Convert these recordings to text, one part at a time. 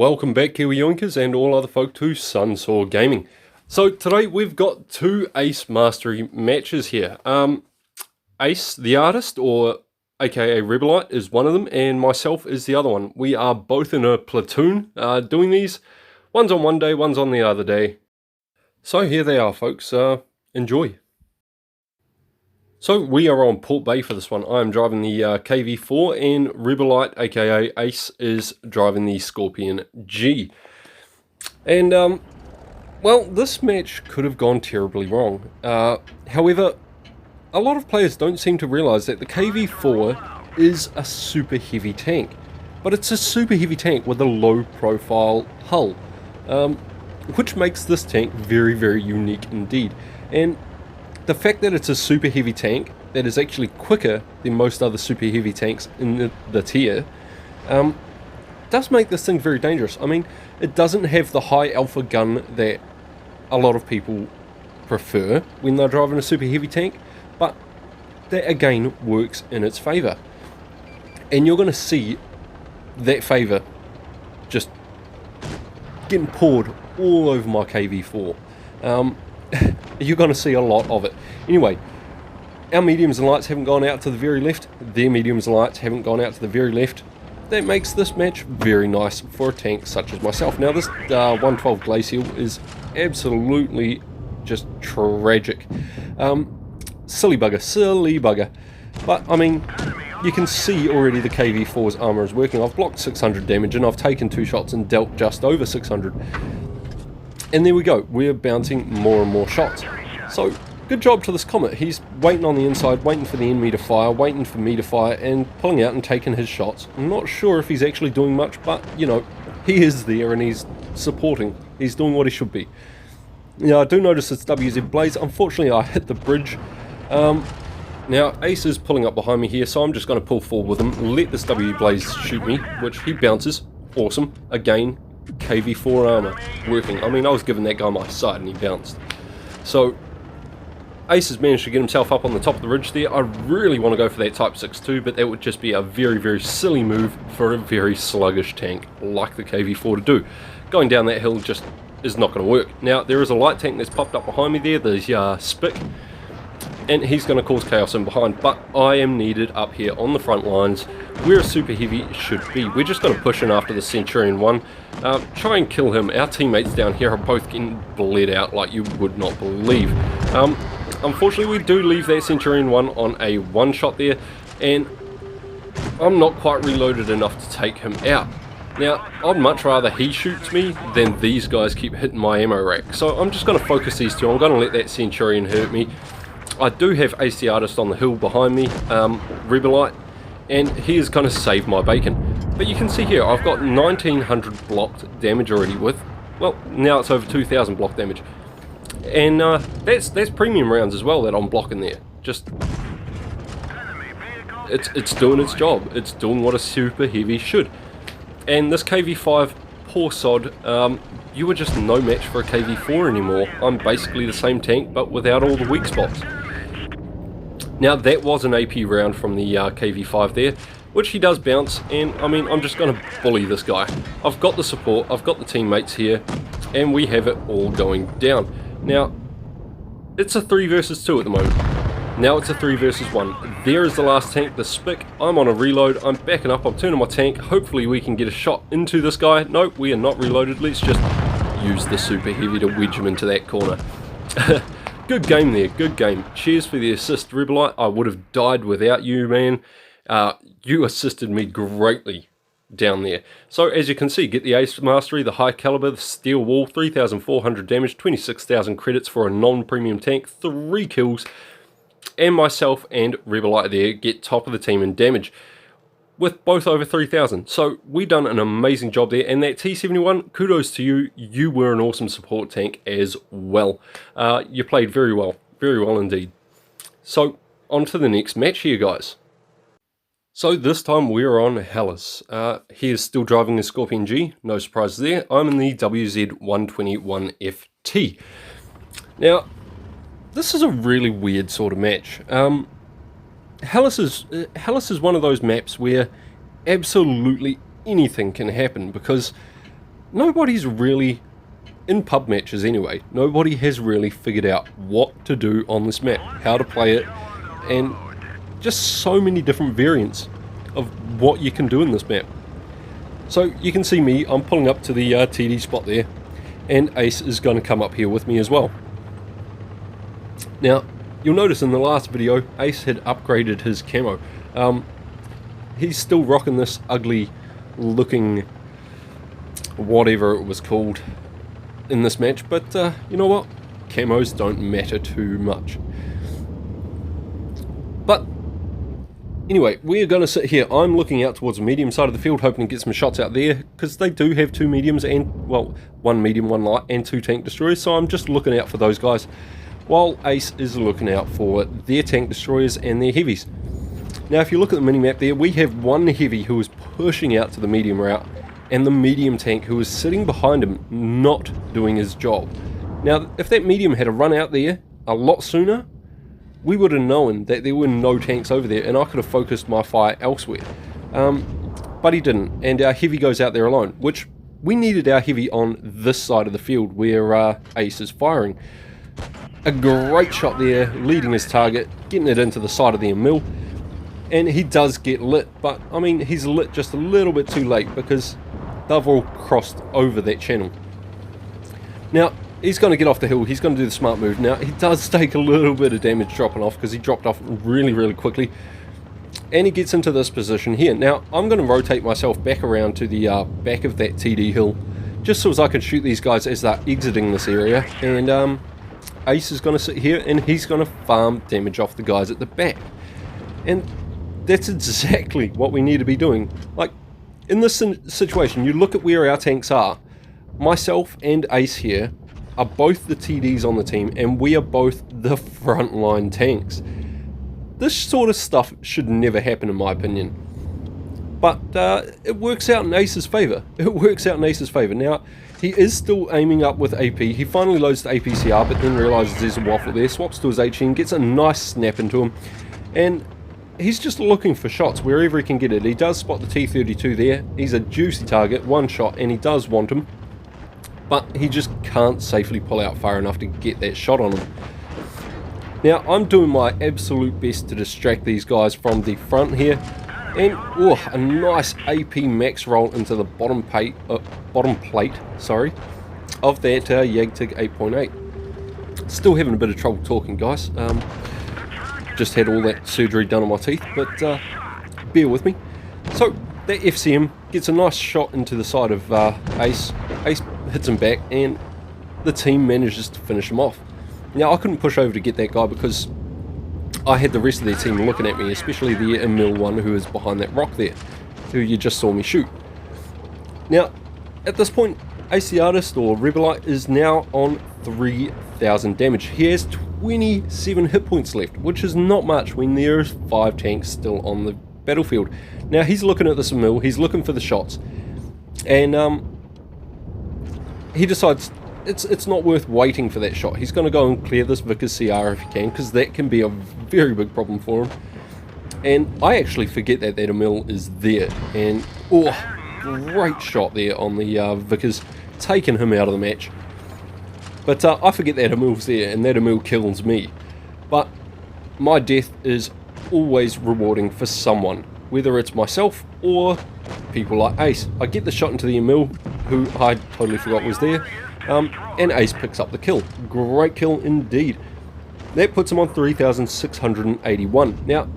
Welcome back, Kiwi Yoinkers and all other folk to Sunsaw Gaming. So today we've got two Ace Mastery matches here. Ace, the artist, or aka Rebelite, is one of them, and myself is the other one. We are both in a platoon doing these. One's on one day, one's on the other day. So here they are, folks. Enjoy. So we are on Port Bay for this one. I am driving the KV4 and Rebelite, aka Ace, is driving the Scorpion G. And, well, this match could have gone terribly wrong. However, a lot of players don't seem to realise that the KV4 is a super heavy tank. But it's a super heavy tank with a low profile hull, which makes this tank very, very unique indeed. And the fact that it's a super heavy tank that is actually quicker than most other super heavy tanks in the tier does make this thing very dangerous. I mean, it doesn't have the high alpha gun that a lot of people prefer when they're driving a super heavy tank, but that again works in its favour. And you're going to see that favour just getting poured all over my KV4. You're going to see a lot of it. Anyway, our mediums and lights haven't gone out to the very left. Their mediums and lights haven't gone out to the very left. That makes this match very nice for a tank such as myself. Now this 112 Glacial is absolutely just tragic. Silly bugger. But I mean, you can see already the KV4's armour is working. I've blocked 600 damage and I've taken 2 shots and dealt just over 600. And there we go, we're bouncing more and more shots. So, good job to this Comet. He's waiting on the inside, waiting for the enemy to fire, waiting for me to fire, and pulling out and taking his shots. I'm not sure if he's actually doing much, but, you know, he is there and he's supporting. He's doing what he should be. Now, I do notice it's WZ Blaze. Unfortunately, I hit the bridge. Now, Ace is pulling up behind me here, so I'm just going to pull forward with him, let this W Blaze shoot me, which he bounces. Awesome. Again, KV4 armor working. I mean, I was giving that guy my side and he bounced. So Ace has managed to get himself up on the top of the ridge there. I really want to go for that Type 6-2, but that would just be a very, very silly move for a very sluggish tank like the KV4 to do. Going down that hill just is not going to work. Now, there is a light tank that's popped up behind me there. There's Spick, and he's going to cause chaos in behind, but I am needed up here on the front lines where a super heavy should be. We're just going to push in after the Centurion 1, try and kill him. Our teammates down here are both getting bled out like you would not believe. Unfortunately, we do leave that Centurion 1 on a one-shot there, and I'm not quite reloaded enough to take him out. Now, I'd much rather he shoots me than these guys keep hitting my ammo rack, so I'm just going to focus these two. I'm going to let that Centurion hurt me. I do have Ace the Artist on the hill behind me, Rebelite, and he is going to save my bacon. But you can see here, I've got 1900 blocked damage already with, well, now it's over 2000 block damage. And that's premium rounds as well that I'm blocking there. Just, it's doing its job. It's doing what a super heavy should. And this KV5, poor sod, you were just no match for a KV4 anymore. I'm basically the same tank, but without all the weak spots. Now, that was an AP round from the KV5 there, which he does bounce, and I mean, I'm just going to bully this guy. I've got the support, I've got the teammates here, and we have it all going down. Now, it's a 3 versus 2 at the moment. Now it's a 3 versus 1. There is the last tank, the Spick. I'm on a reload, I'm backing up, I'm turning my tank. Hopefully we can get a shot into this guy. Nope, we are not reloaded. Let's just use the super heavy to wedge him into that corner. Good game there, good game. Cheers for the assist, Rebelite. I would have died without you, man. You assisted me greatly down there. So as you can see, get the Ace Mastery, the high caliber, the steel wall, 3,400 damage, 26,000 credits for a non-premium tank, 3 kills, and myself and Rebelite there get top of the team in damage, with both over 3,000. So we done an amazing job there, and that T71, kudos to you. You were an awesome support tank as well. You played very well indeed. So on to the next match here, guys. So this time we're on Hellas. He is still driving the Scorpion G, no surprises there. I'm in the WZ121FT. Now, this is a really weird sort of match. Hellas is one of those maps where absolutely anything can happen, because nobody's really, in pub matches anyway, nobody has really figured out what to do on this map, how to play it, and just so many different variants of what you can do in this map. So you can see me, I'm pulling up to the TD spot there, and Ace is going to come up here with me as well. Now, you'll notice in the last video, Ace had upgraded his camo. He's still rocking this ugly looking whatever it was called in this match, but you know what? Camos don't matter too much. But anyway, we're going to sit here. I'm looking out towards the medium side of the field, hoping to get some shots out there, because they do have two mediums and, well, one medium, one light, and two tank destroyers, so I'm just looking out for those guys, while Ace is looking out for their tank destroyers and their heavies. Now, if you look at the mini-map there, we have one heavy who is pushing out to the medium route, and the medium tank who is sitting behind him, not doing his job. Now, if that medium had run out there a lot sooner, we would have known that there were no tanks over there, and I could have focused my fire elsewhere. But he didn't, and our heavy goes out there alone, which we needed our heavy on this side of the field where Ace is firing. A great shot there, leading his target, getting it into the side of the mill, and he does get lit, but I mean, he's lit just a little bit too late because they've all crossed over that channel. Now, he's going to get off the hill, he's going to do the smart move. Now, he does take a little bit of damage dropping off because he dropped off really quickly, and he gets into this position here. Now, I'm going to rotate myself back around to the back of that TD hill, just so as I can shoot these guys as they're exiting this area, and Ace is going to sit here and he's going to farm damage off the guys at the back. And that's exactly what we need to be doing. Like, in this situation, you look at where our tanks are. Myself and Ace here are both the TDs on the team, and we are both the frontline tanks. This sort of stuff should never happen, in my opinion. But it works out in Ace's favour. It works out in Ace's favour. Now, he is still aiming up with AP. He finally loads the APCR, but then realises there's a waffle there, swaps to his HE and gets a nice snap into him. And he's just looking for shots wherever he can get it. He does spot the T-32 there. He's a juicy target, one shot, and he does want him. But he just can't safely pull out far enough to get that shot on him. Now, I'm doing my absolute best to distract these guys from the front here. And, oh, a nice AP max roll into the bottom plate of that YAGTIG 8.8. Still having a bit of trouble talking, guys. Just had all that surgery done on my teeth, but bear with me. So, that FCM gets a nice shot into the side of Ace. Ace hits him back, and the team manages to finish him off. Now, I couldn't push over to get that guy because I had the rest of their team looking at me, especially the Emil one who is behind that rock there, who you just saw me shoot. Now, at this point, Ace the Artist, or Rebelite, is now on 3,000 damage. He has 27 hit points left, which is not much when there's 5 tanks still on the battlefield. Now, he's looking at this mill, he's looking for the shots, and he decides it's not worth waiting for that shot. He's going to go and clear this Vickers CR if he can, because that can be a very big problem for him. And I actually forget that that Emil is there, and oh, great shot there on the Vickers, taking him out of the match. But I forget that Emil's there, and that Emil kills me. But my death is always rewarding for someone, whether it's myself or people like Ace. I get the shot into the Emil, who I totally forgot was there, and Ace picks up the kill. Great kill indeed. That puts him on 3,681. Now,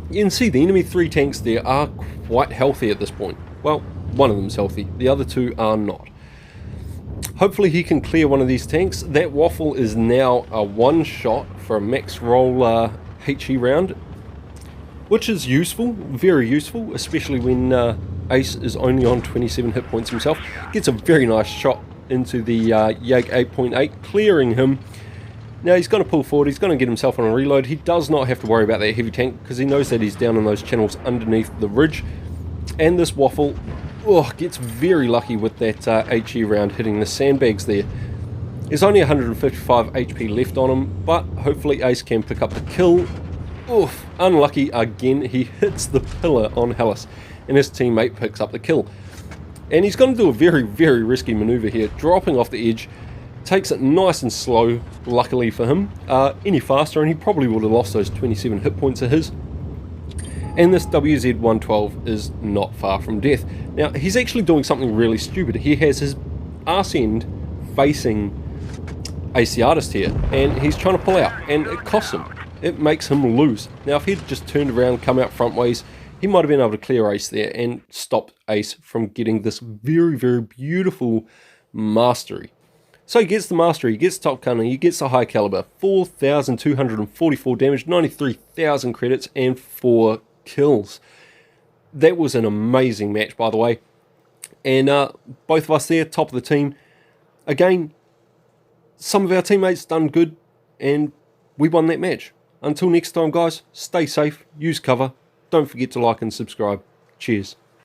you can see the enemy 3 tanks there are quite healthy at this point. Well, one of them's healthy, the other 2 are not. Hopefully he can clear one of these tanks. That waffle is now a 1 shot for a max roll HE round, which is useful, very useful, especially when Ace is only on 27 hit points himself. Gets a very nice shot into the YAG 8.8, clearing him. Now he's going to pull forward, he's going to get himself on a reload. He does not have to worry about that heavy tank because he knows that he's down in those channels underneath the ridge. And this waffle gets very lucky with that HE round hitting the sandbags there. There's only 155 HP left on him, but hopefully Ace can pick up the kill. Oof, unlucky again, he hits the pillar on Hellas, and his teammate picks up the kill. And he's going to do a very, very risky maneuver here, dropping off the edge. Takes it nice and slow, luckily for him. Any faster and he probably would have lost those 27 hit points of his. And this WZ-112 is not far from death. Now, he's actually doing something really stupid. He has his arse end facing Ace the Artist here, and he's trying to pull out, and it costs him. It makes him lose. Now, if he'd just turned around, come out front ways, he might have been able to clear Ace there and stop Ace from getting this very, very beautiful mastery. So he gets the mastery, he gets top cunning, he gets the high caliber, 4,244 damage, 93,000 credits, and 4 kills. That was an amazing match, by the way. And both of us there, top of the team. Again, some of our teammates done good, and we won that match. Until next time, guys, stay safe, use cover. Don't forget to like and subscribe. Cheers.